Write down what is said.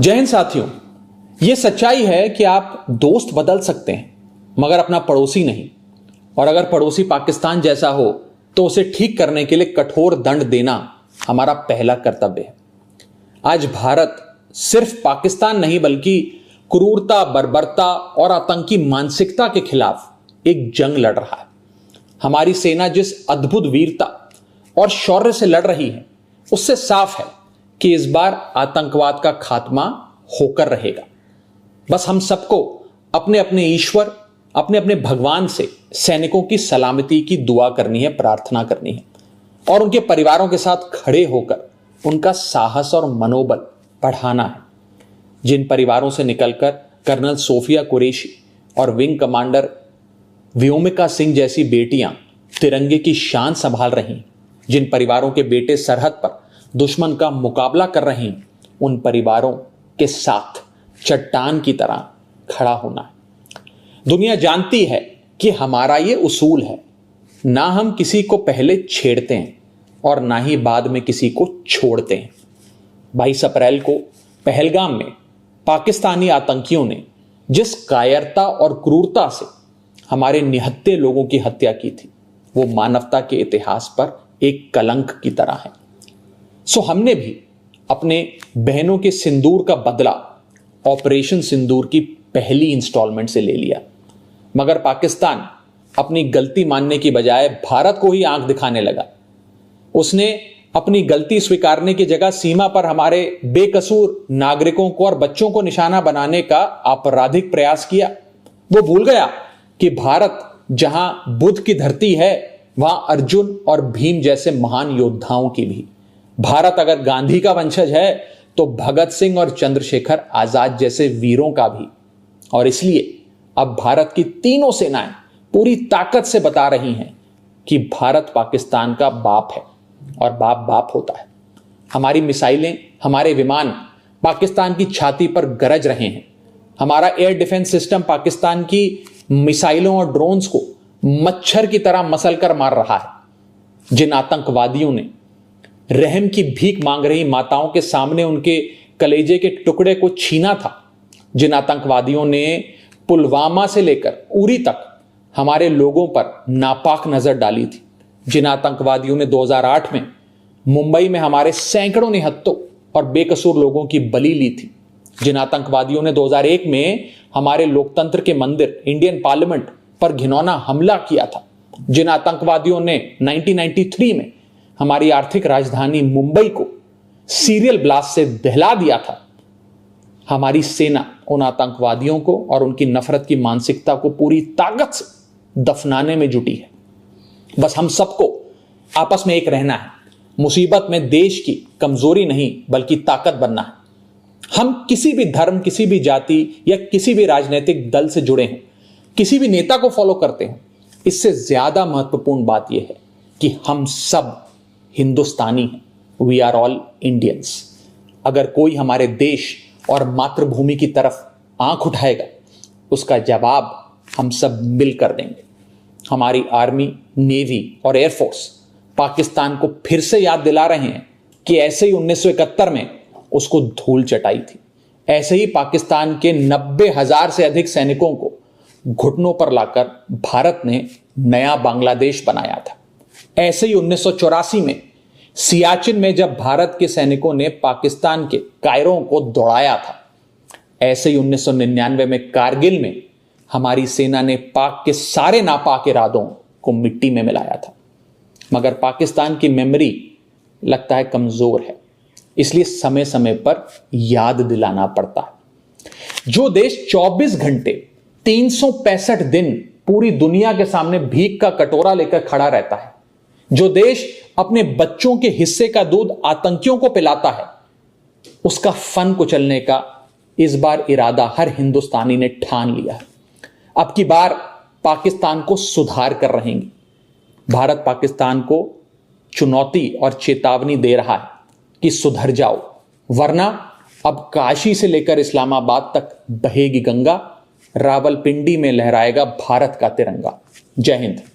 जय हिंद साथियों। यह सच्चाई है कि आप दोस्त बदल सकते हैं मगर अपना पड़ोसी नहीं। और अगर पड़ोसी पाकिस्तान जैसा हो तो उसे ठीक करने के लिए कठोर दंड देना हमारा पहला कर्तव्य है। आज भारत सिर्फ पाकिस्तान नहीं बल्कि क्रूरता, बर्बरता और आतंकी मानसिकता के खिलाफ एक जंग लड़ रहा है। हमारी सेना जिस अद्भुत वीरता और शौर्य से लड़ रही है उससे साफ है कि इस बार आतंकवाद का खात्मा होकर रहेगा। बस हम सबको अपने अपने ईश्वर, अपने अपने भगवान से सैनिकों की सलामती की दुआ करनी है, प्रार्थना करनी है और उनके परिवारों के साथ खड़े होकर उनका साहस और मनोबल बढ़ाना है। जिन परिवारों से निकलकर कर्नल सोफिया कुरैशी और विंग कमांडर व्योमिका सिंह जैसी बेटियां तिरंगे की शान संभाल रही, जिन परिवारों के बेटे सरहद पर दुश्मन का मुकाबला कर रहे हैं, उन परिवारों के साथ चट्टान की तरह खड़ा होना है। दुनिया जानती है कि हमारा ये उसूल है, ना हम किसी को पहले छेड़ते हैं और ना ही बाद में किसी को छोड़ते हैं। 22 अप्रैल को पहलगाम में पाकिस्तानी आतंकियों ने जिस कायरता और क्रूरता से हमारे निहत्थे लोगों की हत्या की थी वो मानवता के इतिहास पर एक कलंक की तरह है। सो हमने भी अपने बहनों के सिंदूर का बदला ऑपरेशन सिंदूर की पहली इंस्टॉलमेंट से ले लिया। मगर पाकिस्तान अपनी गलती मानने की बजाय भारत को ही आंख दिखाने लगा। उसने अपनी गलती स्वीकारने की जगह सीमा पर हमारे बेकसूर नागरिकों को और बच्चों को निशाना बनाने का आपराधिक प्रयास किया। वो भूल गया कि भारत जहां बुद्ध की धरती है वहां अर्जुन और भीम जैसे महान योद्धाओं की भी। भारत अगर गांधी का वंशज है तो भगत सिंह और चंद्रशेखर आजाद जैसे वीरों का भी। और इसलिए अब भारत की तीनों सेनाएं पूरी ताकत से बता रही हैं कि भारत पाकिस्तान का बाप है और बाप बाप होता है। हमारी मिसाइलें, हमारे विमान पाकिस्तान की छाती पर गरज रहे हैं। हमारा एयर डिफेंस सिस्टम पाकिस्तान की मिसाइलों और ड्रोन्स को मच्छर की तरह मसल कर मार रहा है। जिन आतंकवादियों ने रहम की भीख मांग रही माताओं के सामने उनके कलेजे के टुकड़े को छीना था, जिन आतंकवादियों ने पुलवामा से लेकर उरी तक हमारे लोगों पर नापाक नजर डाली थी, जिन आतंकवादियों ने 2008 में मुंबई में हमारे सैकड़ों निहत्थों और बेकसूर लोगों की बलि ली थी, जिन आतंकवादियों ने 2001 में हमारे लोकतंत्र के मंदिर इंडियन पार्लियामेंट पर घिनौना हमला किया था, जिन आतंकवादियों ने 1993 में हमारी आर्थिक राजधानी मुंबई को सीरियल ब्लास्ट से दहला दिया था, हमारी सेना उन आतंकवादियों को और उनकी नफरत की मानसिकता को पूरी ताकत से दफनाने में जुटी है। बस हम सबको आपस में एक रहना है। मुसीबत में देश की कमजोरी नहीं बल्कि ताकत बनना है। हम किसी भी धर्म, किसी भी जाति या किसी भी राजनीतिक दल से जुड़े हैं, किसी भी नेता को फॉलो करते हैं, इससे ज्यादा महत्वपूर्ण बात यह है कि हम सब हिंदुस्तानी हैं। We are all Indians. अगर कोई हमारे देश और मातृभूमि की तरफ आंख उठाएगा उसका जवाब हम सब मिलकर देंगे। हमारी आर्मी, नेवी और एयरफोर्स पाकिस्तान को फिर से याद दिला रहे हैं कि ऐसे ही 1971 में उसको धूल चटाई थी, ऐसे ही पाकिस्तान के 90,000 से अधिक सैनिकों को घुटनों पर लाकर भारत ने नया बांग्लादेश बनाया था। ऐसे ही 1984 में सियाचिन में जब भारत के सैनिकों ने पाकिस्तान के कायरों को दौड़ाया था, ऐसे ही 1999 में कारगिल में हमारी सेना ने पाक के सारे नापाक इरादों को मिट्टी में मिलाया था। मगर पाकिस्तान की मेमोरी लगता है कमजोर है, इसलिए समय समय पर याद दिलाना पड़ता है। जो देश 24 घंटे 365 दिन पूरी दुनिया के सामने भीख का कटोरा लेकर खड़ा रहता है, जो देश अपने बच्चों के हिस्से का दूध आतंकियों को पिलाता है, उसका फन कुचलने का इस बार इरादा हर हिंदुस्तानी ने ठान लिया है। अब की बार पाकिस्तान को सुधार कर रहेंगे। भारत पाकिस्तान को चुनौती और चेतावनी दे रहा है कि सुधर जाओ, वरना अब काशी से लेकर इस्लामाबाद तक बहेगी गंगा, रावलपिंडी में लहराएगा भारत का तिरंगा। जय हिंद।